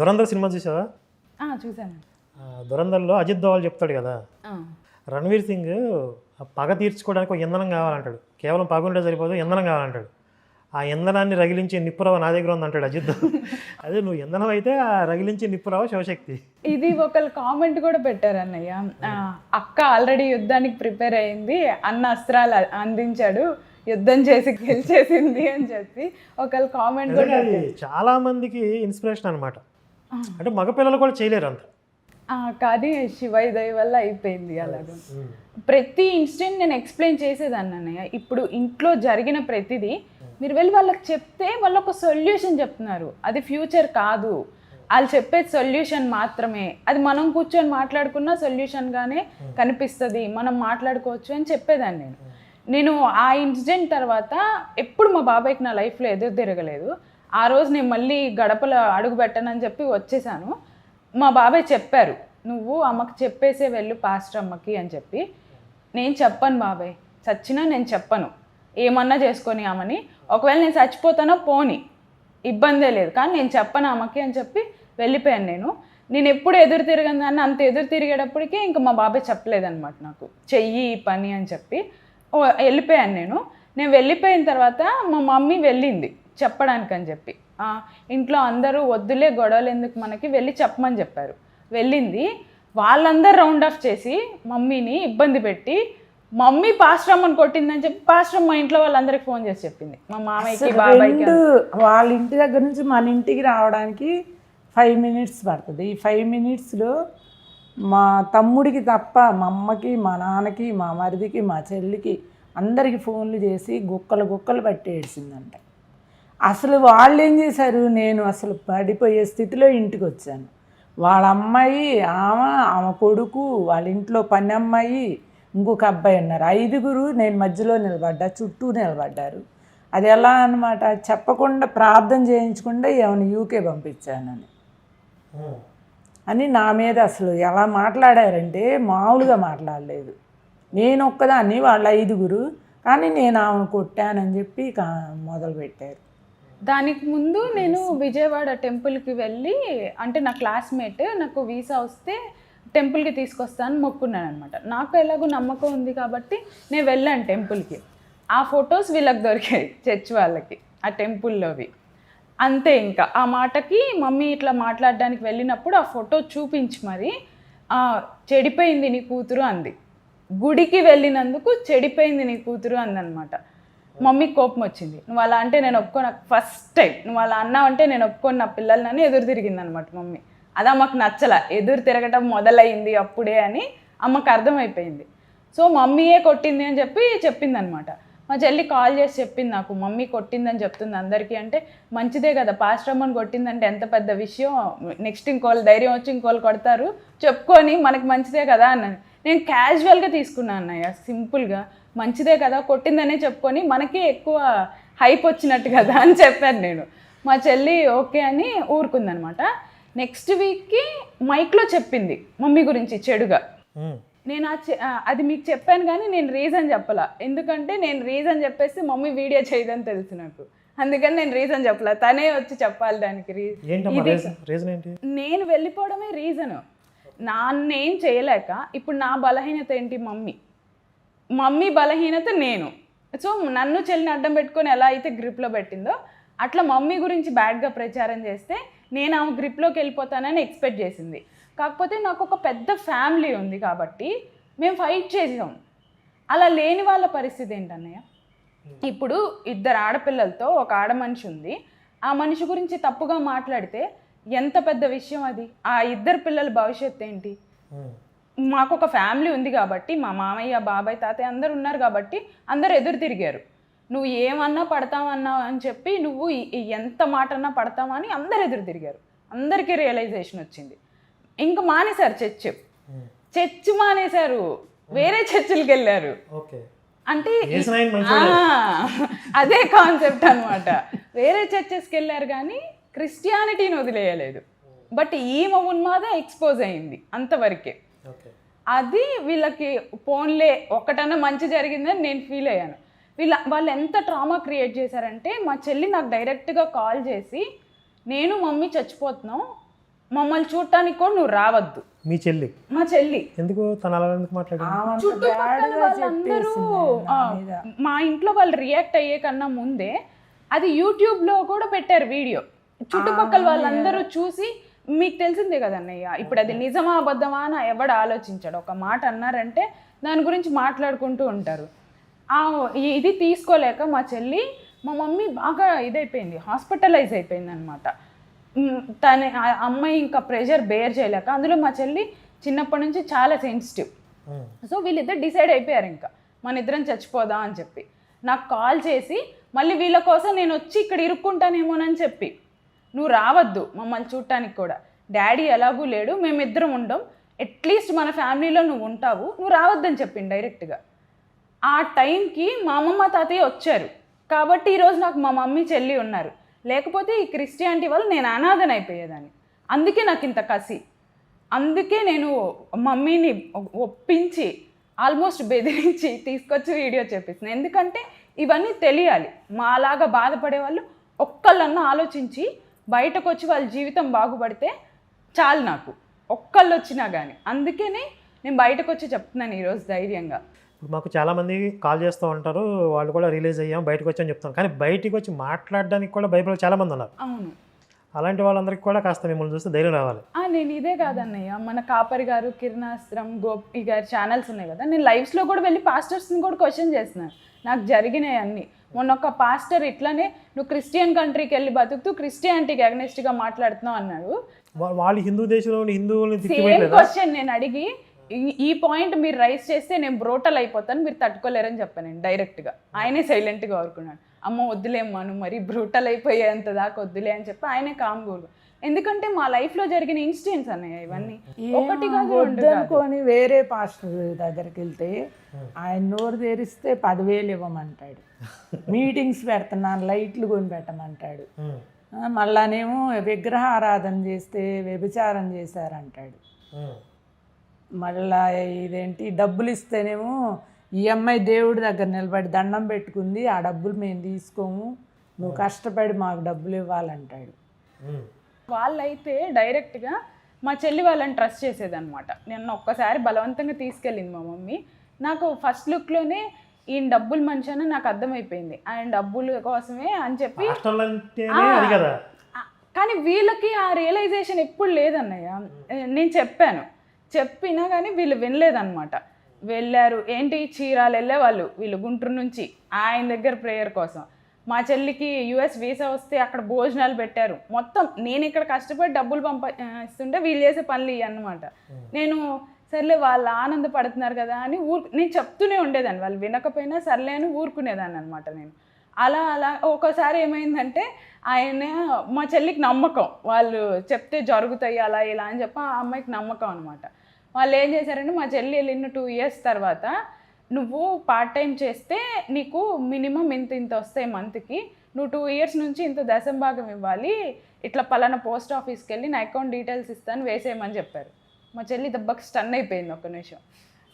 Dhurandhar cinema చూసావా? చూసాను. దురంధర్లో అజిత్ దోవల్ చెప్తాడు కదా, రణ్వీర్ సింగ్ పగ తీర్చుకోవడానికి ఒక ఇంధనం కావాలంటాడు. కేవలం పగ ఉంటే సరిపోదు, ఇంధనం కావాలంటాడు. ఆ ఇంధనాన్ని రగిలించే నిప్పురవ నా దగ్గర ఉంది అంటాడు అజిత్. అదే నువ్వు ఇంధనం అయితే ఆ రగిలించే నిప్పురవ శివశక్తి. ఇది ఒకళ్ళు కామెంట్ కూడా పెట్టారు అన్నయ్య, అక్క ఆల్రెడీ యుద్ధానికి ప్రిపేర్ అయింది, అన్న అస్త్రాలు అందించాడు, యుద్ధం చేసి గెలిచేసింది అని చెప్పి ఒకళ్ళు కామెంట్ కూడా. చాలా మందికి ఇన్స్పిరేషన్ అనమాట. అంటే మగపిల్లలు కూడా చేయలేరు అంత, కానీ శివయ్య దయ వల్ల అయిపోయింది అలాగా. ప్రతి ఇన్సిడెంట్ నేను ఎక్స్ప్లెయిన్ చేసేదాన్ని అన్నయ్య. ఇప్పుడు ఇంట్లో జరిగిన ప్రతిదీ మీరు వెళ్ళి వాళ్ళకి చెప్తే వాళ్ళు ఒక సొల్యూషన్ చెప్తున్నారు, అది ఫ్యూచర్ కాదు, వాళ్ళు చెప్పేది సొల్యూషన్ మాత్రమే, అది మనం కూర్చొని మాట్లాడుకున్న సొల్యూషన్గానే కనిపిస్తుంది, మనం మాట్లాడుకోవచ్చు అని చెప్పేదాన్ని నేను. ఆ ఇన్సిడెంట్ తర్వాత ఎప్పుడు మా బాబాయ్కి నా లైఫ్లో ఎదురు తిరగలేదు. ఆ రోజు నేను మళ్ళీ గడపలో అడుగు పెట్టనని చెప్పి వచ్చేసాను. మా బాబాయ్ చెప్పారు, నువ్వు అమ్మకి చెప్పేసే వెళ్ళు పాస్టర్ అమ్మకి అని చెప్పి. నేను చెప్పను బాబాయ్, చచ్చినా నేను చెప్పను, ఏమన్నా చేసుకొని ఆమెని, ఒకవేళ నేను చచ్చిపోతానో పోని ఇబ్బందే లేదు, కానీ నేను చెప్పను ఆమెకి అని చెప్పి వెళ్ళిపోయాను. నేను ఎప్పుడు ఎదురు తిరగను కానీ అంత ఎదురు తిరిగేటప్పటికే ఇంకా మా బాబాయ్ చెప్పలేదన్నమాట నాకు, చెయ్యి ఈ పని అని చెప్పి. వెళ్ళిపోయాను నేను వెళ్ళిపోయిన తర్వాత మా మమ్మీ వెళ్ళింది చెప్పడానికి అని చెప్పి. ఇంట్లో అందరూ వద్దులే గొడవలు ఎందుకు మనకి, వెళ్ళి చెప్పమని చెప్పారు. వెళ్ళింది, వాళ్ళందరూ రౌండ్ ఆఫ్ చేసి మమ్మీని ఇబ్బంది పెట్టి, మమ్మీ పాస్టర్ అమ్మని కొట్టిందని చెప్పి పాస్టర్ అమ్మ ఇంట్లో వాళ్ళందరికి ఫోన్ చేసి చెప్పింది, మా మామయ్యకి బాబాయ్కి. వాళ్ళ ఇంటి దగ్గర నుంచి మన ఇంటికి రావడానికి 5 minutes పడుతుంది. ఈ 5 minutesలో మా తమ్ముడికి తప్ప మా అమ్మకి, మా నాన్నకి, మా మరిదికి, మా చెల్లికి అందరికీ ఫోన్లు చేసి గుక్కలు పట్టి ఏడ్చిందంట. అసలు వాళ్ళు ఏం చేశారు, నేను అసలు పడిపోయే స్థితిలో ఇంటికి వచ్చాను. వాళ్ళ అమ్మాయి, ఆమె కొడుకు, వాళ్ళ ఇంట్లో పని అమ్మాయి, ఇంకొక అబ్బాయి ఉన్నారు, 5గురు. నేను మధ్యలో నిలబడ్డా, చుట్టూ నిలబడ్డారు. అది ఎలా అన్నమాట, చెప్పకుండా ప్రార్థన చేయించకుండా ఏమైనా యూకే పంపించానని అని నా మీద అసలు ఎలా మాట్లాడారంటే మామూలుగా మాట్లాడలేదు. నేను ఒక్కదాన్ని, వాళ్ళ 5గురు, కానీ నేను ఆమెను కొట్టానని చెప్పి మొదలుపెట్టారు. దానికి ముందు నేను విజయవాడ టెంపుల్కి వెళ్ళి, అంటే నా క్లాస్మేట్ నాకు వీసా వస్తే టెంపుల్కి తీసుకొస్తాను మొక్కున్నాను అనమాట. నాకు ఎలాగో నమ్మకం ఉంది కాబట్టి నేను వెళ్ళాను టెంపుల్కి. ఆ ఫొటోస్ వీళ్ళకి దొరికాయి, చర్చ్ వాళ్ళకి, ఆ టెంపుల్లోవి. అంతే, ఇంకా ఆ మాటకి మమ్మీ ఇట్లా మాట్లాడడానికి వెళ్ళినప్పుడు ఆ ఫోటో చూపించి మరి చెడిపోయింది నీ కూతురు అంది. గుడికి వెళ్ళినందుకు చెడిపోయింది నీ కూతురు అందనమాట. మమ్మీకి కోపం వచ్చింది, నువ్వు అలా అంటే నేను ఒప్పుకోను, ఫస్ట్ టైం నువ్వు అలా అన్నావు అంటే నేను ఒప్పుకోను నా పిల్లలని ఎదురు తిరిగింది అనమాట మమ్మీ. అది అమ్మకు నచ్చల, ఎదురు తిరగటం మొదలైంది అప్పుడే అని అమ్మకు అర్థమైపోయింది. సో మమ్మీయే కొట్టింది అని చెప్పి చెప్పింది అనమాట. మా చెల్లి కాల్ చేసి చెప్పింది నాకు, మమ్మీ కొట్టిందని చెప్తుంది అందరికీ. అంటే మంచిదే కదా, పాస్టర్ అమ్మని కొట్టిందంటే ఎంత పెద్ద విషయం, నెక్స్ట్ ఇంకోళ్ళు ధైర్యం వచ్చి ఇంకోళ్ళు కొడతారు, చెప్పుకొని మనకి మంచిదే కదా అన్నాను. నేను క్యాజువల్గా తీసుకున్నాను అన్నయ్య, సింపుల్గా మంచిదే కదా కొట్టిందనే చెప్పుకొని మనకి ఎక్కువ హైప్ వచ్చినట్టు కదా అని చెప్పాను నేను. మా చెల్లి ఓకే అని ఊరుకుందనమాట. నెక్స్ట్ వీక్కి మైక్లో చెప్పింది మమ్మీ గురించి చెడుగా. నేను అది మీకు చెప్పాను కానీ నేను రీజన్ చెప్పలా, ఎందుకంటే నేను రీజన్ చెప్పేసి మమ్మీ వీడియో చేయదని తెలుసు నాకు, అందుకని నేను రీజన్ చెప్పలా, తనే వచ్చి చెప్పాలి దానికి. నేను వెళ్ళిపోవడమే రీజను, నాన్నేం చేయలేక. ఇప్పుడు నా బలహీనత ఏంటి, మమ్మీ బలహీనత నేను. సో నన్ను చెల్లిని అడ్డం పెట్టుకొని ఎలా అయితే గ్రిప్లో పెట్టిందో అట్లా మమ్మీ గురించి బ్యాడ్గా ప్రచారం చేస్తే నేను ఆమె గ్రిప్లోకి వెళ్ళిపోతానని ఎక్స్పెక్ట్ చేసింది. కాకపోతే నాకు ఒక పెద్ద ఫ్యామిలీ ఉంది కాబట్టి మేము ఫైట్ చేసాం. అలా లేని వాళ్ళ పరిస్థితి ఏంటన్నయ్య, ఇప్పుడు 2 ఆడపిల్లలతో ఒక ఆడ మనిషి ఉంది, ఆ మనిషి గురించి తప్పుగా మాట్లాడితే ఎంత పెద్ద విషయం అది, ఆ 2 పిల్లల భవిష్యత్తు ఏంటి. మాకు ఒక ఫ్యామిలీ ఉంది కాబట్టి, మా మామయ్య, బాబాయ్, తాతయ్య అందరు ఉన్నారు కాబట్టి అందరు ఎదురు తిరిగారు. నువ్వు ఏమన్నా పడతావన్నా అని చెప్పి, నువ్వు ఎంత మాట అన్నా పడతావా అని అందరు ఎదురు తిరిగారు. అందరికీ రియలైజేషన్ వచ్చింది. ఇంకా మానేశారు చర్చ్ మానేశారు, వేరే చర్చిలకి వెళ్ళారు. అంటే అదే కాన్సెప్ట్ అనమాట. వేరే చర్చెస్కి వెళ్ళారు కానీ క్రిస్టియానిటీని వదిలేయలేదు. బట్ ఈమె ఉన్మాదం ఎక్స్పోజ్ అయింది అంతవరకే. అది వీళ్ళకి ఫోన్లే ఒక్కటన్నా మంచి జరిగిందని నేను ఫీల్ అయ్యాను. వాళ్ళు ఎంత ట్రామా క్రియేట్ చేశారంటే, మా చెల్లి నాకు డైరెక్ట్గా కాల్ చేసి, నేను మమ్మీ చచ్చిపోతున్నాం, మమ్మల్ని చూడటానికి కూడా నువ్వు రావద్దు. మీ చెల్లి మా చెల్లి ఎందుకు తను అలా ఎందుకు మాట్లాడింది? చుట్టుపక్కల వాళ్ళందరూ మా ఇంట్లో వాళ్ళు రియాక్ట్ అయ్యే కన్నా ముందే అది యూట్యూబ్లో కూడా పెట్టారు వీడియో. చుట్టుపక్కల వాళ్ళందరూ చూసి, మీకు తెలిసిందే కదన్నయ్య, ఇప్పుడు అది నిజమా అబద్ధమా అని ఎవడు ఆలోచించాడు. ఒక మాట అన్నారంటే దాని గురించి మాట్లాడుకుంటూ ఉంటారు. ఇది తీసుకోలేక మా చెల్లి, మా మమ్మీ బాగా ఇదైపోయింది, హాస్పిటలైజ్ అయిపోయింది అనమాట. తన అమ్మాయి ఇంకా ప్రెషర్ బేర్ చేయలేక, అందులో మా చెల్లి చిన్నప్పటి నుంచి చాలా సెన్సిటివ్. సో వీళ్ళిద్దరు డిసైడ్ అయిపోయారు ఇంకా మన ఇద్దరం చచ్చిపోదాం అని చెప్పి. నాకు కాల్ చేసి మళ్ళీ వీళ్ళ కోసం నేను వచ్చి ఇక్కడ ఇరుక్కుంటానేమోనని చెప్పి, నువ్వు రావద్దు మమ్మల్ని చూడటానికి కూడా, డాడీ ఎలాగూ లేడు, మేమిద్దరం ఉండం, అట్లీస్ట్ మన ఫ్యామిలీలో నువ్వు ఉంటావు, నువ్వు రావద్దని చెప్పింది డైరెక్ట్గా. ఆ టైంకి మా అమ్మమ్మ తాతయ్య వచ్చారు కాబట్టి ఈరోజు నాకు మా మమ్మీ చెల్లి ఉన్నారు. లేకపోతే ఈ క్రిస్టియానిటీ వల్ల నేను అనాథన అయిపోయేదాన్ని. అందుకే నాకు ఇంత కసి. అందుకే నేను మమ్మీని ఒప్పించి ఆల్మోస్ట్ బెదిరించి తీసుకొచ్చి వీడియో చేపిస్తున్నాను. ఎందుకంటే ఇవన్నీ తెలియాలి. మాలాగా బాధపడే వాళ్ళు ఒక్కళ్ళన్నా ఆలోచించి బయటకు వచ్చి వాళ్ళ జీవితం బాగుపడితే చాలు నాకు, ఒక్కళ్ళు వచ్చినా కానీ. అందుకనే నేను బయటకు వచ్చి చెప్తున్నాను ఈరోజు ధైర్యంగా. ఇప్పుడు మాకు చాలామంది కాల్ చేస్తూ ఉంటారు, వాళ్ళు కూడా రిలీజ్ అయ్యాం బయటకు వచ్చామని చెప్తాను, కానీ బయటికి వచ్చి మాట్లాడడానికి కూడా భయపడే చాలామంది ఉన్నారు. అవును, అలాంటి వాళ్ళందరికీ కూడా కాస్త మిమ్మల్ని చూస్తే ధైర్యం రావాలి. నేను ఇదే కాదన్నయ్య, మన కాపరి గారు, కిరణాస్త్రం, గోపి గారి ఛానల్స్ ఉన్నాయి కదా, నేను లైవ్స్లో కూడా వెళ్ళి పాస్టర్స్ని కూడా క్వశ్చన్ చేస్తున్నాను. నాకు జరిగినాయి అన్నీ. మొన్న ఒక పాస్టర్ ఇట్లానే నువ్వు క్రిస్టియన్ కంట్రీకి వెళ్ళి బతుకుతూ క్రిస్టియానిటీకి అగ్నెస్ట్గా మాట్లాడుతున్నావు అన్నాడు. వాళ్ళు హిందూ దేశంలో హిందువుల్ని సేమ్ క్వశ్చన్ నేను అడిగి, ఈ పాయింట్ మీరు రైజ్ చేస్తే నేను బ్రోటల్ అయిపోతాను, మీరు తట్టుకోలేరని చెప్పాను నేను డైరెక్ట్గా. ఆయనే సైలెంట్గా ఊరుకున్నాడు. అమ్మ వద్దులేమ్మా, నువ్వు మరి బ్రూటల్ అయిపోయేంత దాకా వద్దులే అని చెప్పి ఆయనే కామ్గూరు. ఎందుకంటే మా లైఫ్లో జరిగిన ఇన్సిడెంట్స్ అన్నయ్య ఇవన్నీ. ఒకటి కాదు వద్దనుకొని వేరే పాస్టర్ దగ్గరికి వెళ్తే ఆయన నోరు తెరిస్తే 10,000 ఇవ్వమంటాడు. మీటింగ్స్ పెడుతున్నాను లైట్లు కొని పెట్టమంటాడు. మళ్ళానేమో విగ్రహారాధన చేస్తే వ్యభిచారం చేశారంటాడు. మళ్ళా ఇదేంటి డబ్బులు ఇస్తేనేమో ఈ అమ్మాయి దేవుడి దగ్గర నిలబడి దండం పెట్టుకుంది, ఆ డబ్బులు మేము తీసుకోము, నువ్వు కష్టపడి మాకు డబ్బులు ఇవ్వాలంటాడు. వాళ్ళైతే డైరెక్ట్గా మా చెల్లి వాళ్ళని ట్రస్ట్ చేసేదన్నమాట. నేను ఒక్కసారి బలవంతంగా తీసుకెళ్ళింది మా మమ్మీ. నాకు ఫస్ట్ లుక్లోనే ఈయన డబ్బులు మంచి అని నాకు అర్థమైపోయింది, ఆయన డబ్బుల కోసమే అని చెప్పి. కానీ వీళ్ళకి ఆ రియలైజేషన్ ఎప్పుడు లేదన్నయ్య. నేను చెప్పినా కానీ వీళ్ళు వినలేదన్నమాట. వెళ్ళారు, ఏంటి చీరాలు వెళ్ళేవాళ్ళు వీళ్ళు గుంటూరు నుంచి ఆయన దగ్గర ప్రేయర్ కోసం. మా చెల్లికి US వీసా వస్తే అక్కడ భోజనాలు పెట్టారు. మొత్తం నేను ఇక్కడ కష్టపడి డబ్బులు ఇస్తుంటే వీళ్ళు చేసే పనులు అన్నమాట. నేను సర్లే వాళ్ళు ఆనందపడుతున్నారు కదా అని నేను చెప్తూనే ఉండేదాన్ని, వాళ్ళు వినకపోయినా సర్లే అని ఊరుకునేదాన్ని అనమాట. నేను అలా ఒకసారి ఏమైందంటే, ఆయన మా చెల్లికి నమ్మకం, వాళ్ళు చెప్తే జరుగుతాయి అలా ఇలా అని చెప్పి ఆ అమ్మాయికి నమ్మకం అనమాట. వాళ్ళు ఏం చేశారంటే, మా చెల్లి వెళ్ళిన 2 years తర్వాత, నువ్వు పార్ట్ టైం చేస్తే నీకు మినిమం ఇంత వస్తాయి మంత్కి, నువ్వు 2 years నుంచి ఇంత దశంభాగం ఇవ్వాలి, ఇట్లా పలానా పోస్ట్ ఆఫీస్కి వెళ్ళి నా అకౌంట్ డీటెయిల్స్ ఇస్తాను వేసేయమని చెప్పారు. మా చెల్లి దెబ్బకి స్టన్ అయిపోయింది. ఒక్క నిమిషం,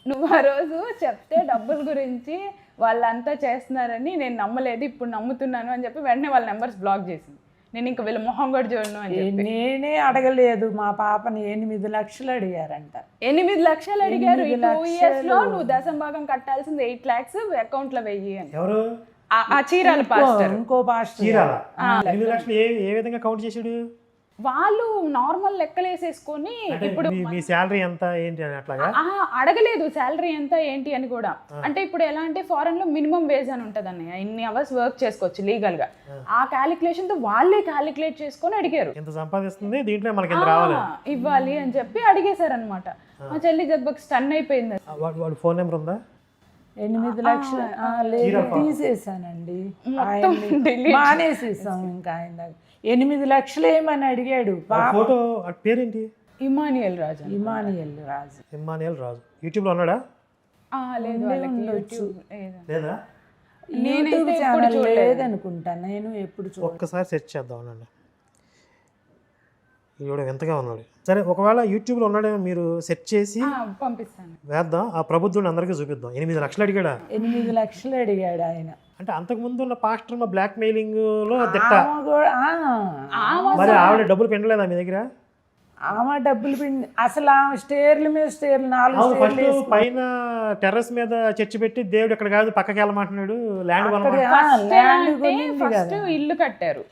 నువ్వు ఆ రోజు చెప్తే డబ్బుల గురించి వాళ్ళంతా చేస్తున్నారని నేను నమ్మలేదు, ఇప్పుడు నమ్ముతున్నాను అని చెప్పి వెంటనే వాళ్ళ నెంబర్స్ బ్లాక్ చేసింది. నేను ఇంకా వీళ్ళ మొహం కూడా చూడను అని చెప్పి. నేనే అడగలేదు, మా పాపని 8 లక్షలు అడిగారంట. 8 లక్షలు అడిగారు. ఈ 2 years లో నువ్వు దశంభాగం కట్టాల్సింది 8 lakhs అకౌంట్లో వెయ్యి అని. ఎవరు? ఆ చీరాల పాస్టర్. ఇంకో పాస్టర్. 8 లక్షలు ఏ విధంగా కౌంట్ చేసాడు? వాళ్ళు నార్మల్ లెక్కలేసేసుకొని ఇప్పుడు మీ శాలరీ ఎంత ఏంటి అని అట్లాగా అడగలేదు, శాలరీ ఎంత ఏంటి అని కూడా. అంటే ఇప్పుడు ఎలా అంటే ఫారెన్ లో మినిమం వేజ్ అని ఉంటుంది అన్నయ్య, ఇన్ని అవర్స్ వర్క్ చేసుకోవచ్చు లీగల్ గా. ఆ క్యాలిక్యులేషన్ తో వాళ్ళే క్యాలిక్యులేట్ చేసుకొని అడిగారు, ఎంత సంపాదిస్తుంది దీంట్లో మనకి ఎంత రావాలి ఇవ్వాలి అని చెప్పి అడిగేశారు అనమాట. మా చెల్లి దెబ్బకి స్టన్ అయిపోయింది. వాడు ఫోన్ నెంబర్ ఉందా? 8 లక్షలు లేదు, తీసేసానండి, మానేసేసాం. ఇంకా ఆయన 8 లక్షలు ఏమని అడిగాడు. ఫోటో పేరేంటి? ఇమానియల్ రాజు. ఇమానియల్ రాజు యూట్యూబ్లో ఉన్నాడా? లేదు, వాళ్ళకి యూట్యూబ్ లేదా? యూట్యూబ్ ఛానల్ లేదనుకుంటా, నేను ఎప్పుడు ఒక్కసారి సెర్చ్ చేద్దాం అనండి. ఈవిడ ఎంతగా ఉన్నాడు. సరే, ఒకవేళ యూట్యూబ్లో ఉన్నాడేమో మీరు సెర్చ్ చేసి పంపిస్తాను, వేద్దాం. ఆ ప్రబుద్ధుడిని అందరికీ చూపిద్దాం. 8 లక్షలు అడిగాడా? 8 లక్షలు అడిగాడు ఆయన. అంటే అంతకుముందు ఉన్న పాస్టర్ బ్లాక్ మెయిలింగ్ లో దిట్ట. మరి ఆవిడ డబ్బులు పెట్టలేదా మీ దగ్గర? ఆమె డబ్బులు పిండి అసలు ఆమె స్టేర్ల మీద స్టేర్లు 4 అవును, స్టేర్లు ఫస్ట్ పైన టెర్రస్ మీద చర్చి పెట్టి దేవుడు ఇక్కడ కాదు పక్కకి వెళ్ళమంటున్నాడు, ల్యాండ్ కొనమంటున్నాడు. ల్యాండ్ కొనింది ఫస్ట్ కదా. ఇల్లు కట్టారు.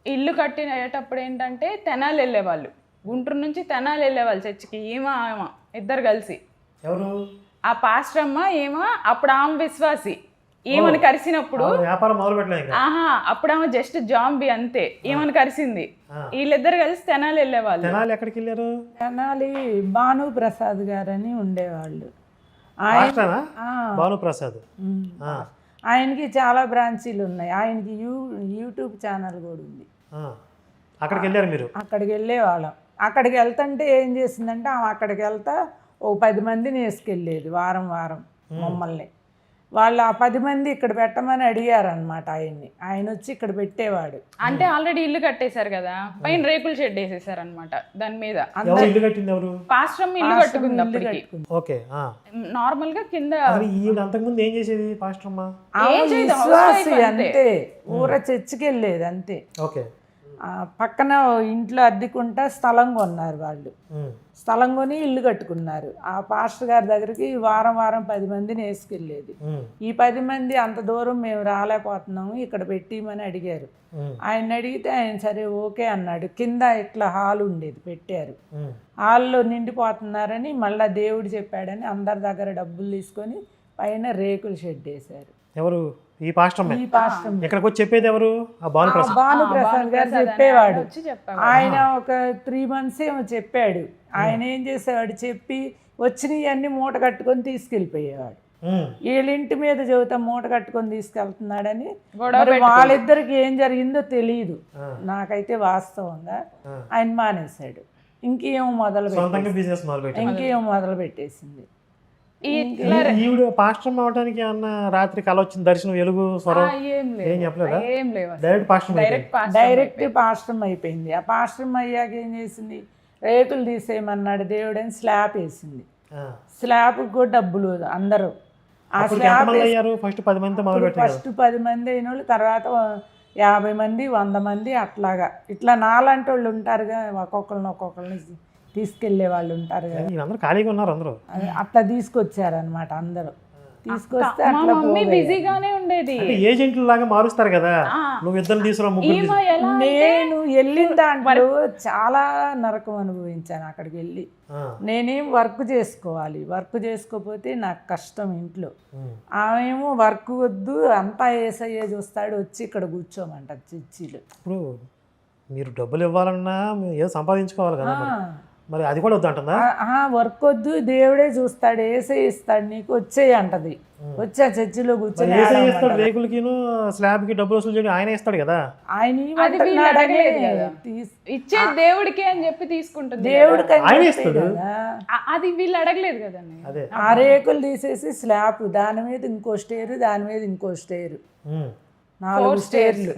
ఇల్లు కట్టినప్పుడు ఏంటంటే తెనాలి వెళ్ళేవాళ్ళు, గుంటూరు నుంచి తెనాలి వెళ్ళేవాళ్ళు చర్చికి. ఏమో ఆమె ఇద్దరు కలిసి, ఎవరు? ఆ పాస్టర్ అమ్మ ఏమో అప్పుడు ఆమె విశ్వాసి, ఏమని కరిసినప్పుడు అవును, వ్యాపారం మొదలు పెట్టలేదు ఇంకా. ఆహా అప్పుడు ఆమె జస్ట్ జాంబీ అంతే, ఏమని కరిసింది. వీళ్ళిద్దరు కలిసి తెనాలి వెళ్ళేవాళ్ళు. తెనాలి ఎక్కడికి వెళ్ళారు? తెనాలి భాను ప్రసాద్ గారని ఉండేవాళ్ళు. మాస్టరా? భానుప్రసాద్. ఆయనకి చాలా బ్రాంచీలు ఉన్నాయి. ఆయనకి యూట్యూబ్ ఛానల్ కూడా ఉంది. అక్కడికి వెళ్ళారు మీరు? అక్కడికి వెళ్ళేవాళ్ళం. అక్కడికి వెళ్తుంటే ఏం చేసిందంటే ఆమె అక్కడికి వెళ్తా ఓ 10 మందిని వేసుకెళ్ళేది వారం వారం మమ్మల్ని. వాళ్ళు ఆ 10 మంది ఇక్కడ పెట్టమని అడిగారనమాట ఆయన్ని. ఆయన వచ్చి ఇక్కడ పెట్టేవాడు. అంటే ఆల్రెడీ ఇల్లు కట్టేశారు కదా, పైన రేకుల షెడ్ వేసేసారు అనమాట. దాని మీద ఎవరు ఇల్లు కట్టింది? ఎవరు? పాస్టర్ ఇల్లు కట్టుకుంది అప్పటికి. ఓకే. నార్మల్ గా కింద ఈవిడ అంతకుముందు ఏం చేసేది పాస్టర్ అమ్మ? ఆమె విశ్వాసి అంతే, ఊర చర్చికి వెళ్ళేది అంతే. ఓకే. పక్కన ఇంట్లో అద్దెకుంటా స్థలం కొన్నారు వాళ్ళు. స్థలం కొని ఇల్లు కట్టుకున్నారు. ఆ పాస్టర్ గారి దగ్గరికి వారం వారం 10 మందిని వేసుకెళ్ళేది. ఈ 10 మంది అంత దూరం మేము రాలేకపోతున్నాము, ఇక్కడ పెట్టిమని అడిగారు. ఆయన అడిగితే ఆయన సరే ఓకే అన్నాడు. కింద ఇట్లా హాల్ ఉండేది, పెట్టారు. హాల్లో నిండిపోతున్నారని మళ్ళీ దేవుడు చెప్పాడని అందరి దగ్గర డబ్బులు తీసుకొని పైన రేకుల షెడ్ వేశారు. ఎవరు? ఈ పాస్టర్ అమ్మ. ఈ పాస్టర్ ఇక్కడికి వచ్చి చెప్పేది ఎవరు? భానుప్రసాద్. భానుప్రసాద్ గారు చెప్పేవాడు. ఆయన ఒక 3 months ఏమో చెప్పాడు. ఆయన ఏం చేసేవాడు, చెప్పి వచ్చినవన్నీ మూట కట్టుకొని తీసుకెళ్ళిపోయేవాడు. వీళ్ళింటి మీద చెబుతా మూట కట్టుకొని తీసుకెళ్తున్నాడని. మరి వాళ్ళిద్దరికి ఏం జరిగిందో తెలియదు నాకైతే వాస్తవంగా. ఆయన మానేశాడు. ఇంకేమో మొదలు పెట్టేసింది. ఈవిడ పాస్టర్ అవడానికి అన్న రాత్రి కల వచ్చిన దర్శనం, వెలుగు, స్వరం ఏం చెప్పలేదా? డైరెక్ట్ పాస్టర్ అయిపోయింది. ఆ పాస్టర్ అయ్యాక ఏం చేసింది, రేకులు తీసేయమన్నాడు దేవుడని స్లాబ్ వేసింది. స్లాబ్ కూడా డబ్బులు అందరూ. ఆ స్లాబ్ ఫస్ట్ 10 మంది అయిన వాళ్ళు, తర్వాత 50 మంది 100 మంది అట్లాగా. ఇట్లా నాలాంటి వాళ్ళు ఉంటారుగా, ఒక్కొక్కరిని తీసుకెళ్లే వాళ్ళు ఉంటారు కదా, అందరూ ఖాళీగా ఉన్నారు. అందరూ అట్లా తీసుకొచ్చారనమాట. అందరూ తీసుకొస్తే అట్లా బిజీగానే ఉండేది. ఏజెంట్లు లాగా మారుస్తారు కదా, నువ్వు ఇద్దరు తీసుకురా, నేను వెళ్ళిన దాంట్లో చాలా నరకం అనుభవించాను. అక్కడికి వెళ్ళి నేనేం వర్క్ చేసుకోవాలి, వర్క్ చేసుకోకపోతే నాకు కష్టం ఇంట్లో. ఆమెమో వర్క్ వద్దు, అంతా ఏసయ్యే చూస్తాడు, వచ్చి ఇక్కడ కూర్చోమంట చర్చిలో. ఇప్పుడు మీరు డబ్బులు ఇవ్వాలన్నా ఏదో సంపాదించుకోవాలి కదా, మరి అది కూడా వద్దంటుందా? వర్క్ వద్దు, దేవుడే చూస్తాడు, ఏసే ఇస్తాడు, నీకు వచ్చేయి అంటది. వచ్చా చర్చిలో కూర్చొని రేకులకి స్లాబ్ కి డబ్బులు వసూలు చేయడం ఆయన ఇస్తాడు కదా. ఆయన ఇచ్చే దేవుడికి అని చెప్పి తీసుకుంటుంది. దేవుడికి అది వీళ్ళు అడగలేదు కదా. ఆ రేకులు తీసేసి స్లాబ్, దాని మీద ఇంకో స్టేరు, దాని మీద ఇంకో స్టేరు, 4 స్టేర్లు.